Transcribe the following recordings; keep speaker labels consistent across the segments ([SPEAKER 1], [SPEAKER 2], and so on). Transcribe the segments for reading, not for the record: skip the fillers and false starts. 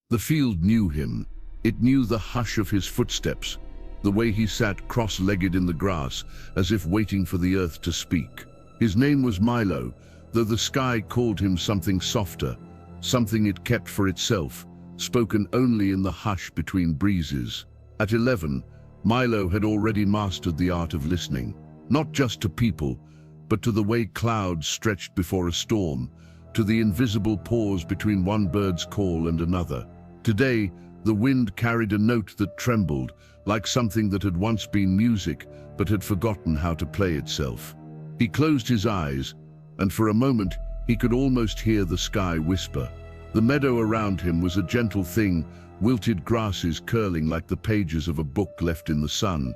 [SPEAKER 1] The field knew him. It knew the hush of his footsteps, the way he sat cross-legged in the grass, as if waiting for the earth to speak. His name was Milo, though the sky called him something softer, something it kept for itself, spoken only in the hush between breezes. At 11, Milo had already mastered the art of listening, not just to people, but to the way clouds stretched before a storm, to the invisible pause between one bird's call and another. Today, the wind carried a note that trembled, like something that had once been music, but had forgotten how to play itself. He closed his eyes, and for a moment he could almost hear the sky whisper. The meadow around him was a gentle thing, wilted grasses curling like the pages of a book left in the sun,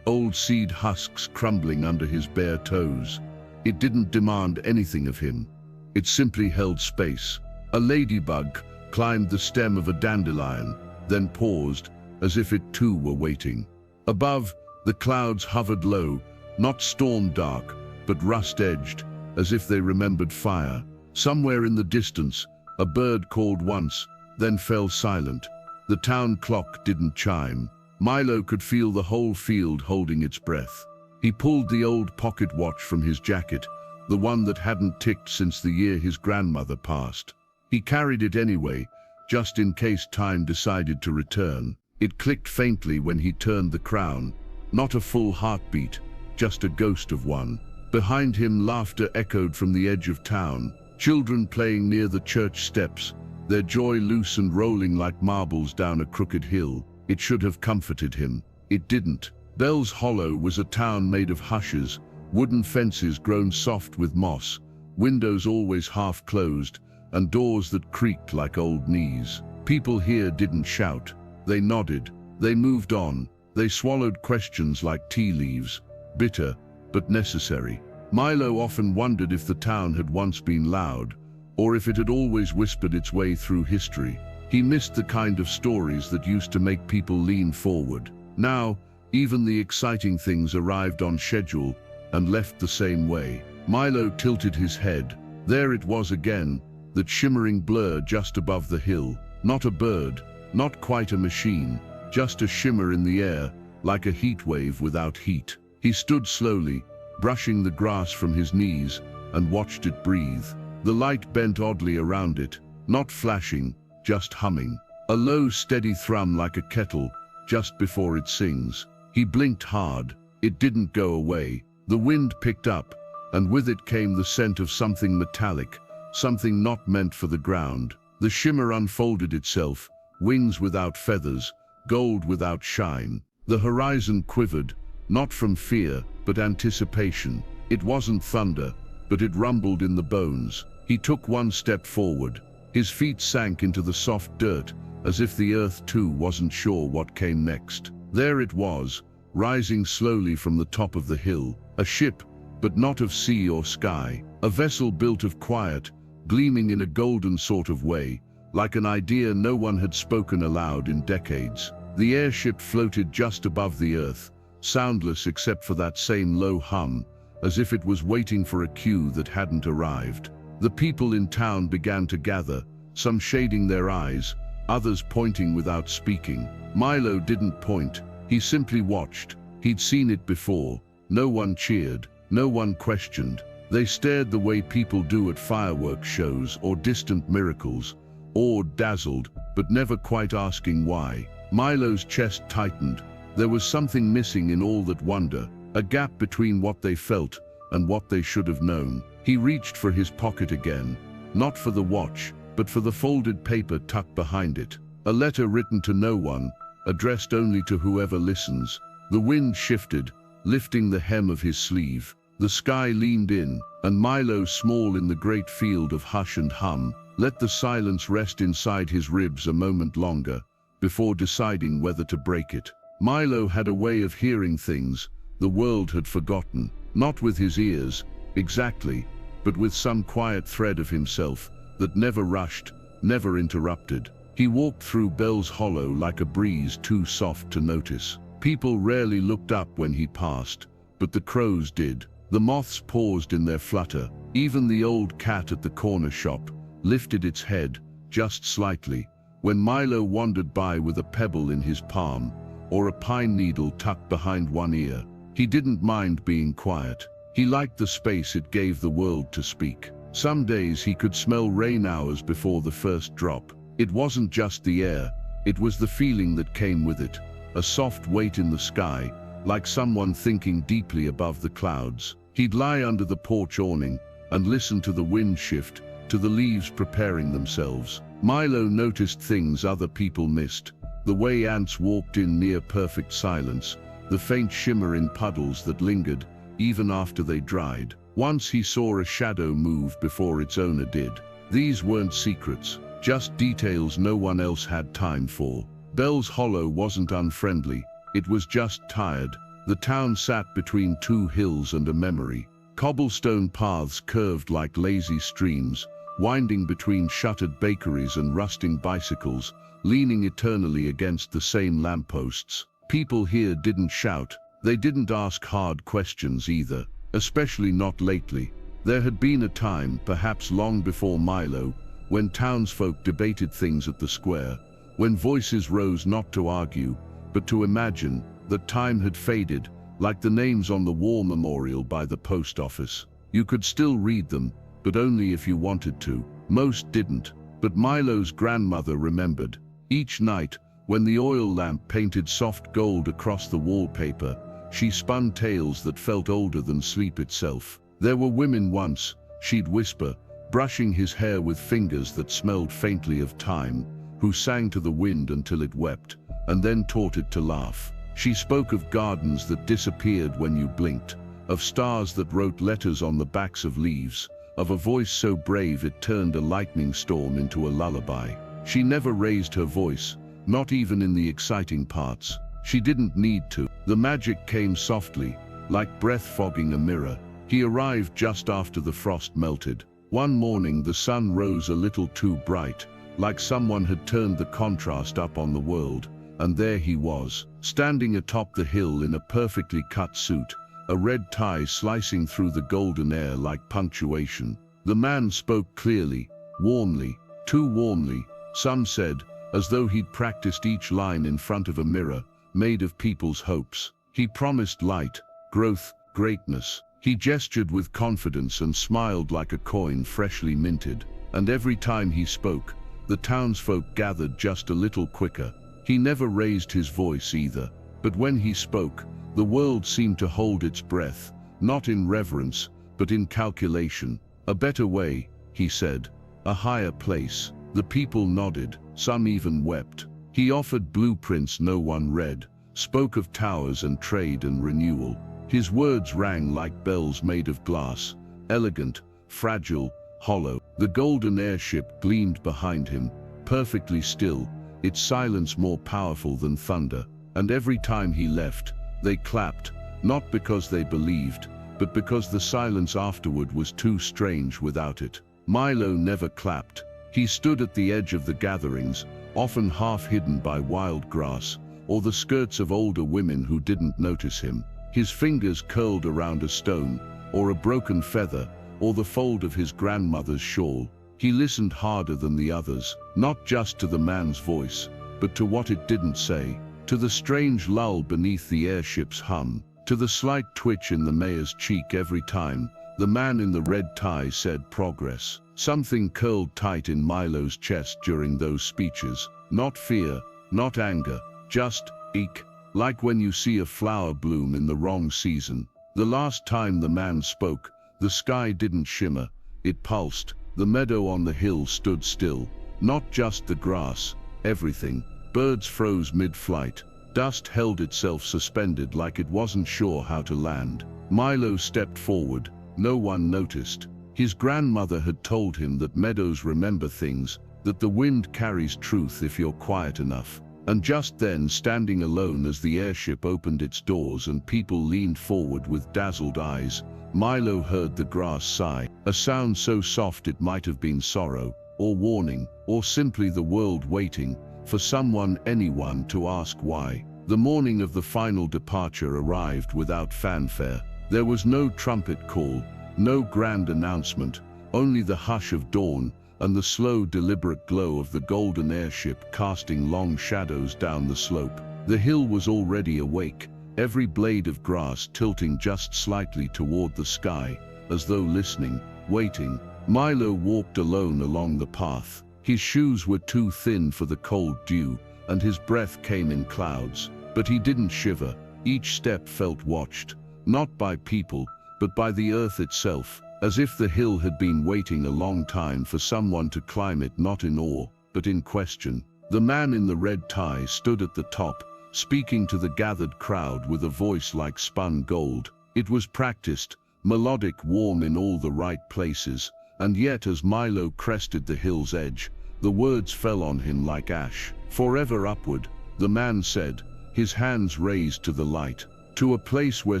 [SPEAKER 1] old seed husks crumbling under his bare toes. It didn't demand anything of him. It simply held space. A ladybug climbed the stem of a dandelion, then paused, as if it too were waiting. Above, the clouds hovered low, not storm-dark, but rust-edged, as if they remembered fire. Somewhere in the distance, a bird called once, then fell silent. The town clock didn't chime. Milo could feel the whole field holding its breath. He pulled the old pocket watch from his jacket, the one that hadn't ticked since the year his grandmother passed. He carried it anyway, just in case time decided to return. It clicked faintly when he turned the crown, not a full heartbeat, just a ghost of one. Behind him, laughter echoed from the edge of town, children playing near the church steps, their joy loose and rolling like marbles down a crooked hill. It should have comforted him. It didn't. Bell's Hollow was a town made of hushes, wooden fences grown soft with moss, windows always half closed, and doors that creaked like old knees. People here didn't shout. They nodded. They moved on. They swallowed questions like tea leaves, bitter but necessary. Milo often wondered if the town had once been loud, or if it had always whispered its way through history. He missed the kind of stories that used to make people lean forward. Now, even the exciting things arrived on schedule and left the same way. Milo tilted his head. There it was again, that shimmering blur just above the hill. Not a bird, not quite a machine, just a shimmer in the air, like a heat wave without heat. He stood slowly, brushing the grass from his knees, and watched it breathe. The light bent oddly around it, not flashing, just humming. A low, steady thrum like a kettle, just before it sings. He blinked hard. It didn't go away. The wind picked up, and with it came the scent of something metallic, something not meant for the ground. The shimmer unfolded itself, wings without feathers, gold without shine. The horizon quivered, not from fear, but anticipation. It wasn't thunder, but it rumbled in the bones. He took one step forward. His feet sank into the soft dirt, as if the earth too wasn't sure what came next. There it was, rising slowly from the top of the hill. A ship, but not of sea or sky. A vessel built of quiet, gleaming in a golden sort of way, like an idea no one had spoken aloud in decades. The airship floated just above the earth, soundless except for that same low hum, as if it was waiting for a cue that hadn't arrived. The people in town began to gather, some shading their eyes, others pointing without speaking. Milo didn't point. He simply watched. He'd seen it before. No one cheered. No one questioned. They stared the way people do at fireworks shows or distant miracles, awed, dazzled, but never quite asking why. Milo's chest tightened. There was something missing in all that wonder, a gap between what they felt and what they should have known. He reached for his pocket again, not for the watch, but for the folded paper tucked behind it. A letter written to no one, addressed only to whoever listens. The wind shifted, lifting the hem of his sleeve. The sky leaned in, and Milo, small in the great field of hush and hum, let the silence rest inside his ribs a moment longer, before deciding whether to break it. Milo had a way of hearing things the world had forgotten, not with his ears, exactly, but with some quiet thread of himself that never rushed, never interrupted. He walked through Bell's Hollow like a breeze too soft to notice. People rarely looked up when he passed, but the crows did. The moths paused in their flutter. Even the old cat at the corner shop lifted its head, just slightly, When Milo wandered by with a pebble in his palm, or a pine needle tucked behind one ear, he didn't mind being quiet. He liked the space it gave the world to speak. Some days he could smell rain hours before the first drop. It wasn't just the air, it was the feeling that came with it. A soft weight in the sky, like someone thinking deeply above the clouds. He'd lie under the porch awning and listen to the wind shift, to the leaves preparing themselves. Milo noticed things other people missed. The way ants walked in near perfect silence, the faint shimmer in puddles that lingered even after they dried. Once he saw a shadow move before its owner did. These weren't secrets, just details no one else had time for. Bell's Hollow wasn't unfriendly, it was just tired. The town sat between two hills and a memory. Cobblestone paths curved like lazy streams, winding between shuttered bakeries and rusting bicycles, leaning eternally against the same lampposts. People here didn't shout, they didn't ask hard questions either, especially not lately. There had been a time, perhaps long before Milo, when townsfolk debated things at the square, when voices rose not to argue, but to imagine. That time had faded, like the names on the war memorial by the post office. You could still read them, but only if you wanted to. Most didn't, but Milo's grandmother remembered. Each night, when the oil lamp painted soft gold across the wallpaper, she spun tales that felt older than sleep itself. There were women once, she'd whisper, brushing his hair with fingers that smelled faintly of time, who sang to the wind until it wept, and then taught it to laugh. She spoke of gardens that disappeared when you blinked, of stars that wrote letters on the backs of leaves, of a voice so brave it turned a lightning storm into a lullaby. She never raised her voice, not even in the exciting parts. She didn't need to. The magic came softly, like breath fogging a mirror. He arrived just after the frost melted. One morning the sun rose a little too bright, like someone had turned the contrast up on the world. And there he was, standing atop the hill in a perfectly cut suit, a red tie slicing through the golden air like punctuation. The man spoke clearly, warmly, too warmly, some said, as though he'd practiced each line in front of a mirror, made of people's hopes. He promised light, growth, greatness. He gestured with confidence and smiled like a coin freshly minted. And every time he spoke, the townsfolk gathered just a little quicker. He never raised his voice either, but when he spoke, the world seemed to hold its breath, not in reverence, but in calculation. A better way, he said, a higher place. The people nodded, some even wept. He offered blueprints no one read, spoke of towers and trade and renewal. His words rang like bells made of glass, elegant, fragile, hollow. The golden airship gleamed behind him, perfectly still, its silence more powerful than thunder. And every time he left, they clapped, not because they believed, but because the silence afterward was too strange without it. Milo never clapped. He stood at the edge of the gatherings, often half hidden by wild grass, or the skirts of older women who didn't notice him. His fingers curled around a stone, or a broken feather, or the fold of his grandmother's shawl. He listened harder than the others, not just to the man's voice, but to what it didn't say, to the strange lull beneath the airship's hum, to the slight twitch in the mayor's cheek every time the man in the red tie said progress. Something curled tight in Milo's chest during those speeches. Not fear, not anger, just ache, like when you see a flower bloom in the wrong season. The last time the man spoke, the sky didn't shimmer, it pulsed. The meadow on the hill stood still, not just the grass, everything. Birds froze mid-flight. Dust held itself suspended like it wasn't sure how to land. Milo stepped forward. No one noticed. His grandmother had told him that meadows remember things, that the wind carries truth if you're quiet enough. And just then, standing alone as the airship opened its doors and people leaned forward with dazzled eyes, Milo heard the grass sigh, a sound so soft it might have been sorrow, or warning, or simply the world waiting for someone, anyone, to ask why. The morning of the final departure arrived without fanfare. There was no trumpet call, no grand announcement, only the hush of dawn and the slow, deliberate glow of the golden airship casting long shadows down the slope. The hill was already awake, every blade of grass tilting just slightly toward the sky, as though listening, waiting. Milo walked alone along the path. His shoes were too thin for the cold dew, and his breath came in clouds. But he didn't shiver. Each step felt watched, not by people, but by the earth itself, as if the hill had been waiting a long time for someone to climb it, not in awe, but in question. The man in the red tie stood at the top, speaking to the gathered crowd with a voice like spun gold. It was practiced, melodic, warm in all the right places, and yet as Milo crested the hill's edge, the words fell on him like ash. "Forever upward," the man said, his hands raised to the light, "to a place where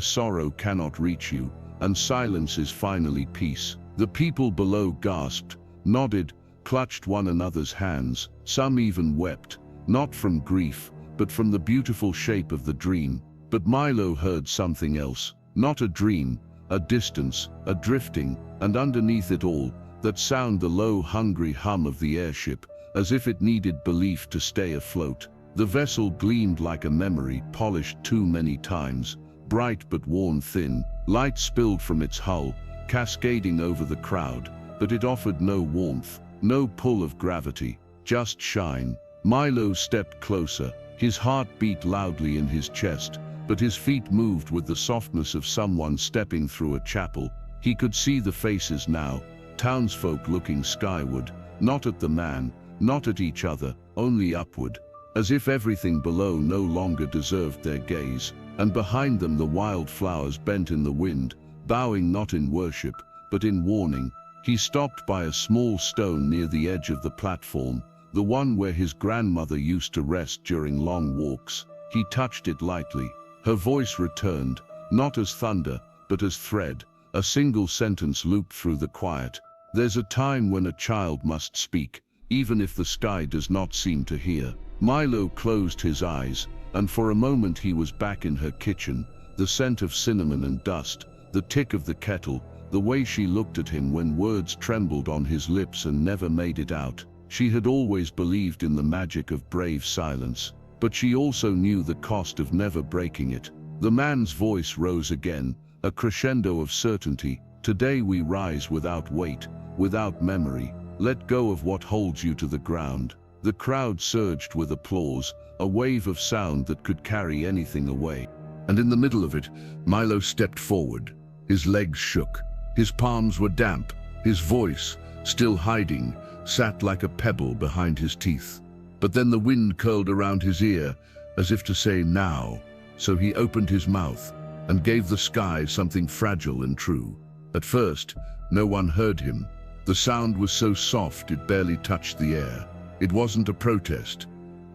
[SPEAKER 1] sorrow cannot reach you, and silence is finally peace." The people below gasped, nodded, clutched one another's hands. Some even wept, not from grief, but from the beautiful shape of the dream. But Milo heard something else, not a dream, a distance, a drifting, and underneath it all, that sound, the low, hungry hum of the airship, as if it needed belief to stay afloat. The vessel gleamed like a memory, polished too many times, bright but worn thin. Light spilled from its hull, cascading over the crowd, but it offered no warmth, no pull of gravity, just shine. Milo stepped closer, his heart beat loudly in his chest, but his feet moved with the softness of someone stepping through a chapel. He could see the faces now, townsfolk looking skyward, not at the man, not at each other, only upward, as if everything below no longer deserved their gaze. And behind them the wildflowers bent in the wind, bowing not in worship, but in warning. He stopped by a small stone near the edge of the platform, the one where his grandmother used to rest during long walks. He touched it lightly. Her voice returned, not as thunder, but as thread. A single sentence looped through the quiet. "There's a time when a child must speak, even if the sky does not seem to hear." Milo closed his eyes, and for a moment he was back in her kitchen. The scent of cinnamon and dust, the tick of the kettle, the way she looked at him when words trembled on his lips and never made it out. She had always believed in the magic of brave silence, but she also knew the cost of never breaking it. The man's voice rose again, a crescendo of certainty. "Today we rise without weight, without memory. Let go of what holds you to the ground." The crowd surged with applause, a wave of sound that could carry anything away. And in the middle of it, Milo stepped forward. His legs shook, his palms were damp, his voice, still hiding, sat like a pebble behind his teeth. But then the wind curled around his ear, as if to say now. So he opened his mouth and gave the sky something fragile and true. At first, no one heard him. The sound was so soft it barely touched the air. It wasn't a protest.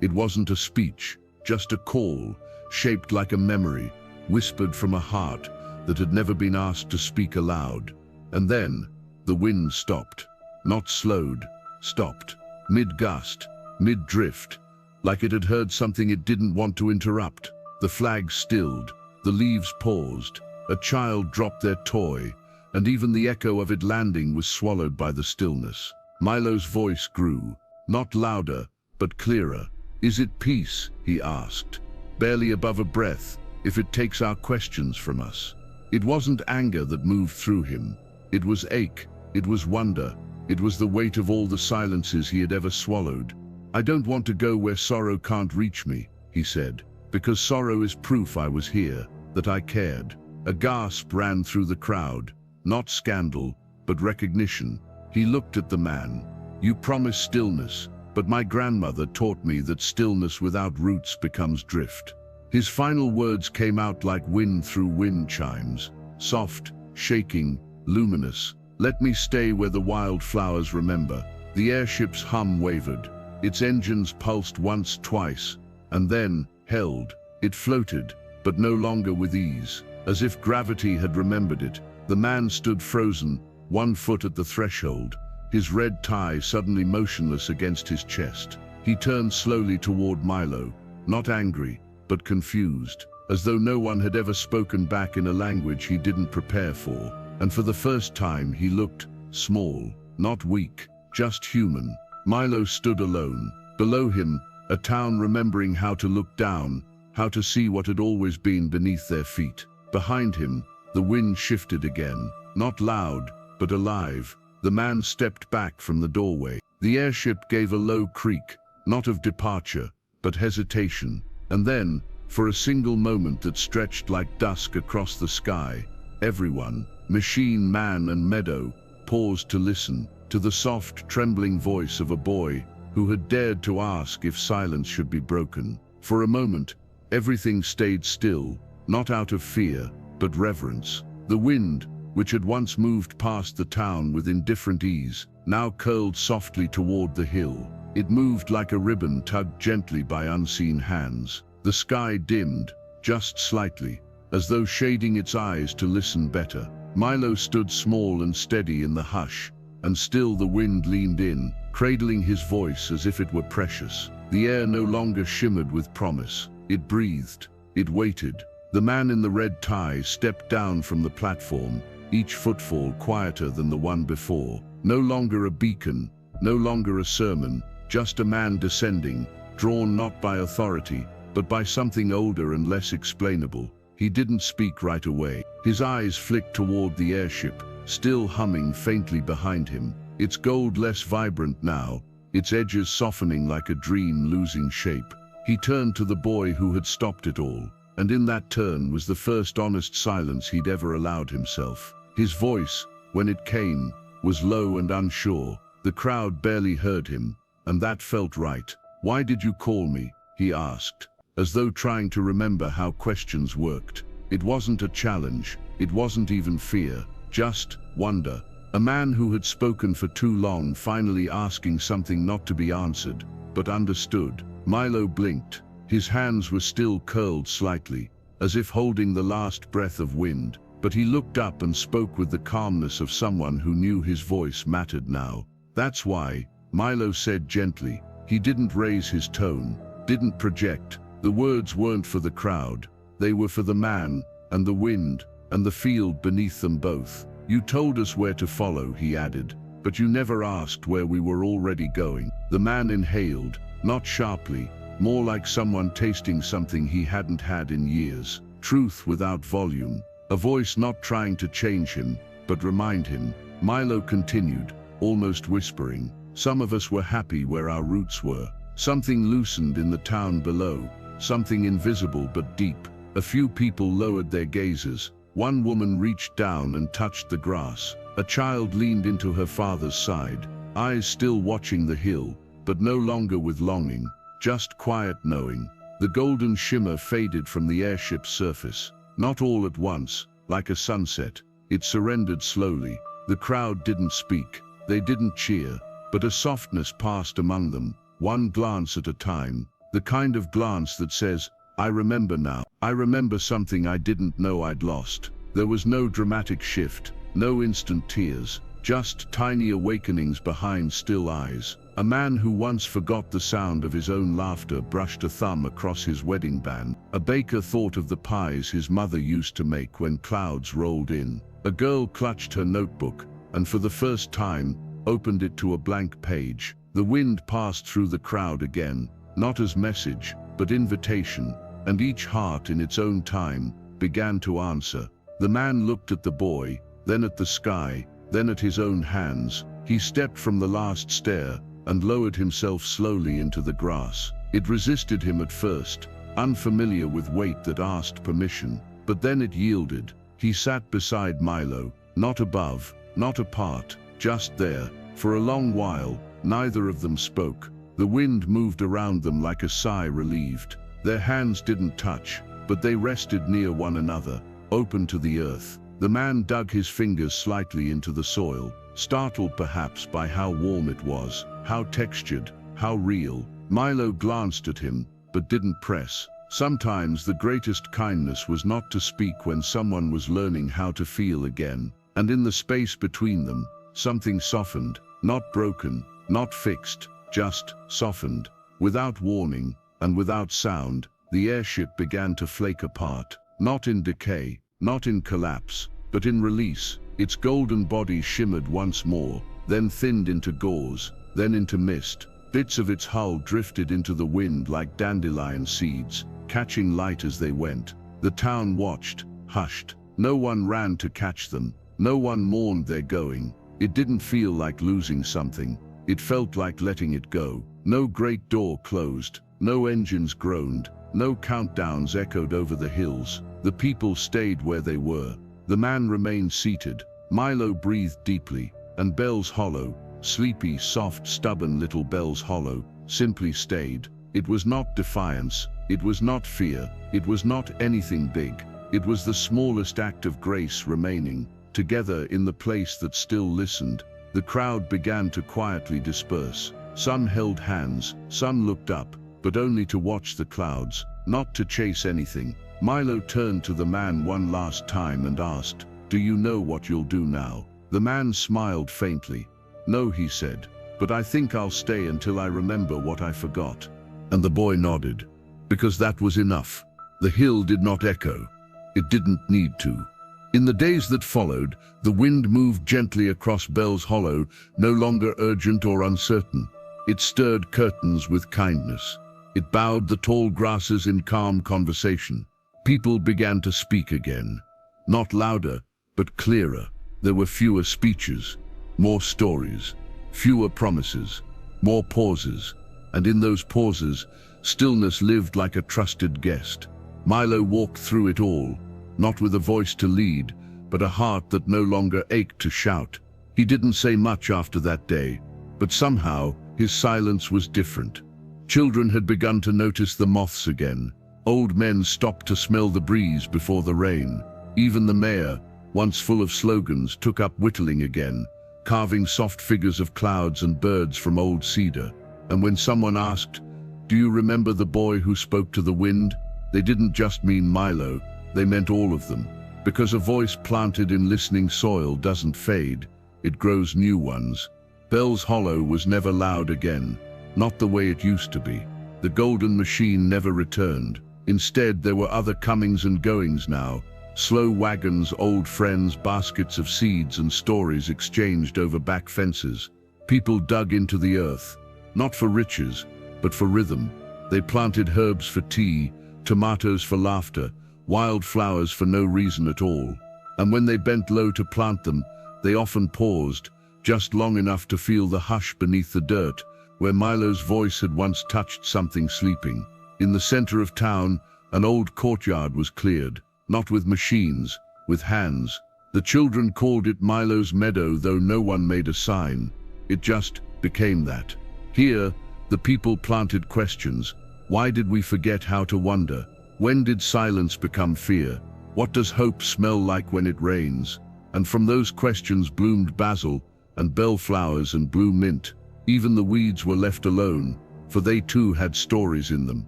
[SPEAKER 1] It wasn't a speech, just a call, shaped like a memory, whispered from a heart that had never been asked to speak aloud. And then, the wind stopped. Not slowed, stopped. Mid-gust, mid-drift, like it had heard something it didn't want to interrupt. The flag stilled, the leaves paused, a child dropped their toy, and even the echo of it landing was swallowed by the stillness. Milo's voice grew, not louder, but clearer. "Is it peace?" he asked, barely above a breath, "if it takes our questions from us?" It wasn't anger that moved through him. It was ache, it was wonder, it was the weight of all the silences he had ever swallowed. "I don't want to go where sorrow can't reach me," he said, "because sorrow is proof I was here, that I cared." A gasp ran through the crowd, not scandal, but recognition. He looked at the man. "You promised stillness, but my grandmother taught me that stillness without roots becomes drift." His final words came out like wind through wind chimes, soft, shaking, luminous. "Let me stay where the wildflowers remember." The airship's hum wavered. Its engines pulsed once, twice, and then held. It floated, but no longer with ease, as if gravity had remembered it. The man stood frozen, one foot at the threshold, his red tie suddenly motionless against his chest. He turned slowly toward Milo, not angry, but confused, as though no one had ever spoken back in a language he didn't prepare for. And for the first time he looked small, not weak, just human. Milo stood alone. Below him, a town remembering how to look down, how to see what had always been beneath their feet. Behind him, the wind shifted again, not loud, but alive. The man stepped back from the doorway. The airship gave a low creak, not of departure, but hesitation. And then, for a single moment that stretched like dusk across the sky, everyone, machine, man and meadow, paused to listen to the soft, trembling voice of a boy who had dared to ask if silence should be broken. For a moment, everything stayed still, not out of fear, but reverence. The wind, which had once moved past the town with indifferent ease, now curled softly toward the hill. It moved like a ribbon tugged gently by unseen hands. The sky dimmed, just slightly, as though shading its eyes to listen better. Milo stood small and steady in the hush, and still the wind leaned in, cradling his voice as if it were precious. The air no longer shimmered with promise. It breathed. It waited. The man in the red tie stepped down from the platform, each footfall quieter than the one before. No longer a beacon, no longer a sermon, just a man descending, drawn not by authority, but by something older and less explainable. He didn't speak right away. His eyes flicked toward the airship, still humming faintly behind him, its gold less vibrant now, its edges softening like a dream losing shape. He turned to the boy who had stopped it all, and in that turn was the first honest silence he'd ever allowed himself. His voice, when it came, was low and unsure. The crowd barely heard him, and that felt right. "Why did you call me?" he asked, as though trying to remember how questions worked. It wasn't a challenge, it wasn't even fear, just wonder. A man who had spoken for too long finally asking something not to be answered, but understood. Milo blinked. His hands were still curled slightly, as if holding the last breath of wind, but he looked up and spoke with the calmness of someone who knew his voice mattered now. "That's why," Milo said gently. He didn't raise his tone, didn't project. The words weren't for the crowd. They were for the man, and the wind, and the field beneath them both. "You told us where to follow," he added, "but you never asked where we were already going." The man inhaled, not sharply, more like someone tasting something he hadn't had in years. Truth without volume. A voice not trying to change him, but remind him. Milo continued, almost whispering. "Some of us were happy where our roots were. Something loosened in the town below, something invisible but deep. A few people lowered their gazes. One woman reached down and touched the grass. A child leaned into her father's side, eyes still watching the hill, but no longer with longing, just quiet knowing." The golden shimmer faded from the airship's surface. Not all at once, like a sunset. It surrendered slowly. The crowd didn't speak. They didn't cheer, but a softness passed among them, one glance at a time. The kind of glance that says, "I remember now. I remember something I didn't know I'd lost." There was no dramatic shift, no instant tears, just tiny awakenings behind still eyes. A man who once forgot the sound of his own laughter brushed a thumb across his wedding band. A baker thought of the pies his mother used to make when clouds rolled in. A girl clutched her notebook, and for the first time, opened it to a blank page. The wind passed through the crowd again, not as message, but invitation, and each heart in its own time began to answer. The man looked at the boy, then at the sky, then at his own hands. He stepped from the last stair and lowered himself slowly into the grass. It resisted him at first, unfamiliar with weight that asked permission, but then it yielded. He sat beside Milo, not above, not apart, just there. For a long while, neither of them spoke. The wind moved around them like a sigh relieved. Their hands didn't touch, but they rested near one another, open to the earth. The man dug his fingers slightly into the soil, startled perhaps by how warm it was, how textured, how real. Milo glanced at him, but didn't press. Sometimes the greatest kindness was not to speak when someone was learning how to feel again. And in the space between them, something softened, not broken, not fixed, just softened. Without warning, and without sound, the airship began to flake apart. Not in decay, not in collapse, but in release. Its golden body shimmered once more, then thinned into gauze, then into mist. Bits of its hull drifted into the wind like dandelion seeds, catching light as they went. The town watched, hushed. No one ran to catch them. No one mourned their going. It didn't feel like losing something. It felt like letting it go. No great door closed. No engines groaned. No countdowns echoed over the hills. The people stayed where they were. The man remained seated. Milo breathed deeply, and Bells Hollow, sleepy, soft, stubborn little Bells Hollow, simply stayed. It was not defiance. It was not fear. It was not anything big. It was the smallest act of grace remaining. Together in the place that still listened, the crowd began to quietly disperse. Some held hands, some looked up, but only to watch the clouds, not to chase anything. Milo turned to the man one last time and asked, "Do you know what you'll do now?" The man smiled faintly. "No," he said, "but I think I'll stay until I remember what I forgot." And the boy nodded, because that was enough. The hill did not echo. It didn't need to. In the days that followed, the wind moved gently across Bells Hollow, no longer urgent or uncertain. It stirred curtains with kindness. It bowed the tall grasses in calm conversation. People began to speak again. Not louder, but clearer. There were fewer speeches, more stories, fewer promises, more pauses. And in those pauses, stillness lived like a trusted guest. Milo walked through it all, not with a voice to lead, but a heart that no longer ached to shout. He didn't say much after that day, but somehow his silence was different. Children had begun to notice the moths again. Old men stopped to smell the breeze before the rain. Even the mayor, once full of slogans, took up whittling again, carving soft figures of clouds and birds from old cedar. And when someone asked, "Do you remember the boy who spoke to the wind?" they didn't just mean Milo, they meant all of them. Because a voice planted in listening soil doesn't fade, it grows new ones. Bells Hollow was never loud again, not the way it used to be. The golden machine never returned. Instead, there were other comings and goings now. Slow wagons, old friends, baskets of seeds and stories exchanged over back fences. People dug into the earth, not for riches, but for rhythm. They planted herbs for tea, tomatoes for laughter, wildflowers for no reason at all. And when they bent low to plant them, they often paused, just long enough to feel the hush beneath the dirt, where Milo's voice had once touched something sleeping. In the center of town, an old courtyard was cleared, not with machines, with hands. The children called it Milo's Meadow, though no one made a sign. It just became that. Here, the people planted questions. Why did we forget how to wonder? When did silence become fear? What does hope smell like when it rains? And from those questions bloomed basil and bellflowers and blue mint. Even the weeds were left alone, for they too had stories in them.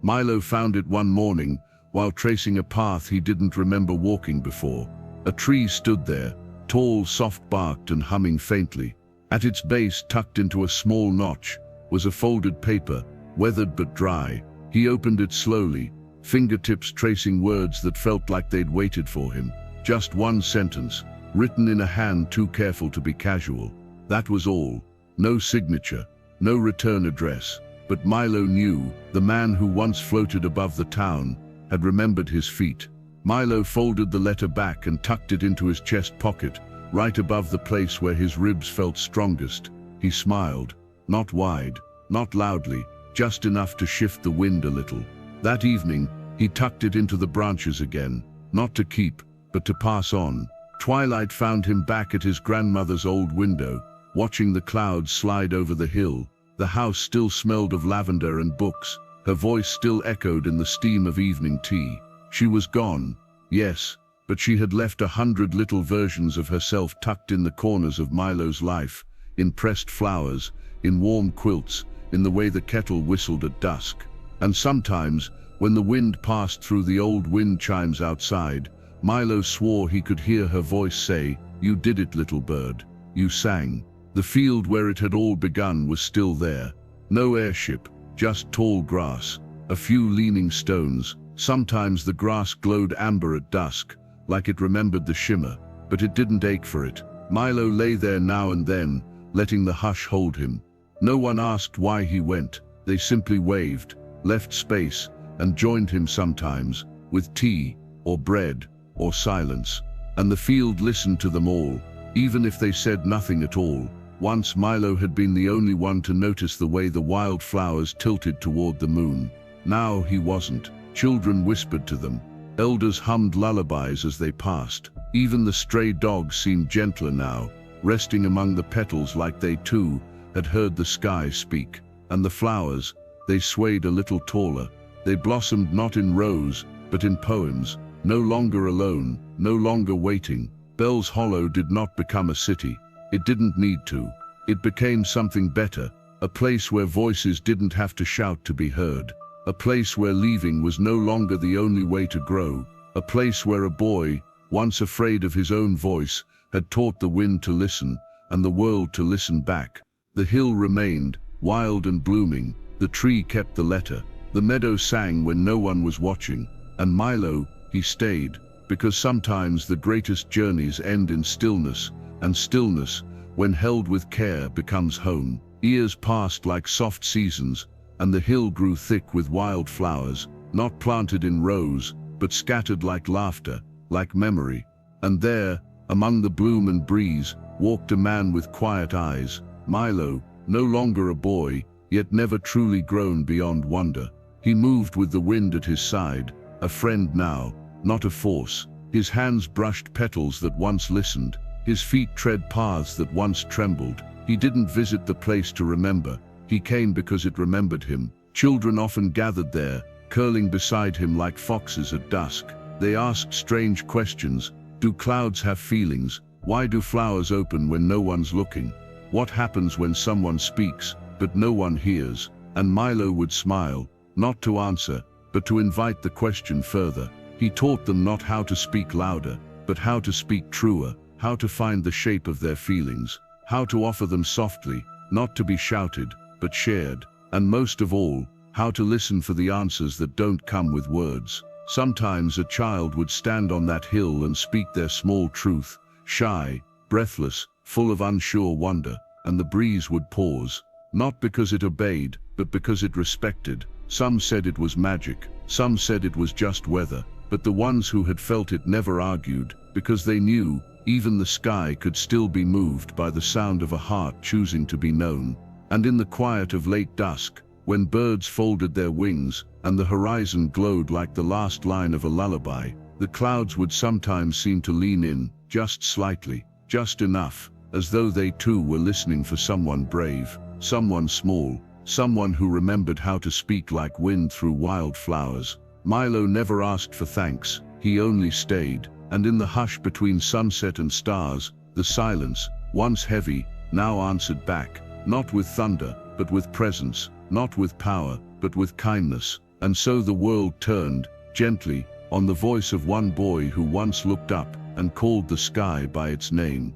[SPEAKER 1] Milo found it one morning, while tracing a path he didn't remember walking before. A tree stood there, tall, soft-barked and humming faintly. At its base, tucked into a small notch, was a folded paper, weathered but dry. He opened it slowly, fingertips tracing words that felt like they'd waited for him. Just one sentence, written in a hand too careful to be casual. That was all. No signature, no return address. But Milo knew, the man who once floated above the town had remembered his feet. Milo folded the letter back and tucked it into his chest pocket, right above the place where his ribs felt strongest. He smiled, not wide, not loudly, just enough to shift the wind a little. That evening, he tucked it into the branches again, not to keep, but to pass on. Twilight found him back at his grandmother's old window, watching the clouds slide over the hill. The house still smelled of lavender and books. Her voice still echoed in the steam of evening tea. She was gone, yes, but she had left 100 little versions of herself tucked in the corners of Milo's life, in pressed flowers, in warm quilts, in the way the kettle whistled at dusk. And sometimes, when the wind passed through the old wind chimes outside, Milo swore he could hear her voice say, "You did it, little bird. You sang." The field where it had all begun was still there. No airship, just tall grass, a few leaning stones. Sometimes the grass glowed amber at dusk, like it remembered the shimmer, but it didn't ache for it. Milo lay there now and then, letting the hush hold him. No one asked why he went, they simply waved, left space, and joined him sometimes, with tea, or bread, or silence. And the field listened to them all, even if they said nothing at all. Once Milo had been the only one to notice the way the wild flowers tilted toward the moon. Now he wasn't. Children whispered to them. Elders hummed lullabies as they passed. Even the stray dogs seemed gentler now, resting among the petals like they too had heard the sky speak. And the flowers, they swayed a little taller. They blossomed not in rows, but in poems, no longer alone, no longer waiting. Bell's Hollow did not become a city. It didn't need to. It became something better, a place where voices didn't have to shout to be heard. A place where leaving was no longer the only way to grow. A place where a boy, once afraid of his own voice, had taught the wind to listen, and the world to listen back. The hill remained, wild and blooming. The tree kept the letter. The meadow sang when no one was watching. And Milo, he stayed, because sometimes the greatest journeys end in stillness, and stillness, when held with care, becomes home. Years passed like soft seasons, and the hill grew thick with wild flowers, not planted in rows, but scattered like laughter, like memory. And there, among the bloom and breeze, walked a man with quiet eyes, Milo, no longer a boy, yet never truly grown beyond wonder. He moved with the wind at his side, a friend now, not a force. His hands brushed petals that once listened. His feet tread paths that once trembled. He didn't visit the place to remember. He came because it remembered him. Children often gathered there, curling beside him like foxes at dusk. They asked strange questions. Do clouds have feelings? Why do flowers open when no one's looking? What happens when someone speaks, but no one hears? And Milo would smile, not to answer, but to invite the question further. He taught them not how to speak louder, but how to speak truer, how to find the shape of their feelings, how to offer them softly, not to be shouted, but shared, and most of all, how to listen for the answers that don't come with words. Sometimes a child would stand on that hill and speak their small truth, shy, breathless, full of unsure wonder, and the breeze would pause, not because it obeyed, but because it respected. Some said it was magic, some said it was just weather, but the ones who had felt it never argued, because they knew even the sky could still be moved by the sound of a heart choosing to be known. And in the quiet of late dusk, when birds folded their wings and the horizon glowed like the last line of a lullaby, the clouds would sometimes seem to lean in, just slightly, just enough, as though they too were listening for someone brave, someone small, someone who remembered how to speak like wind through wild flowers. Milo never asked for thanks, he only stayed, and in the hush between sunset and stars, the silence, once heavy, now answered back, not with thunder, but with presence, not with power, but with kindness. And so the world turned, gently, on the voice of one boy who once looked up and called the sky by its name.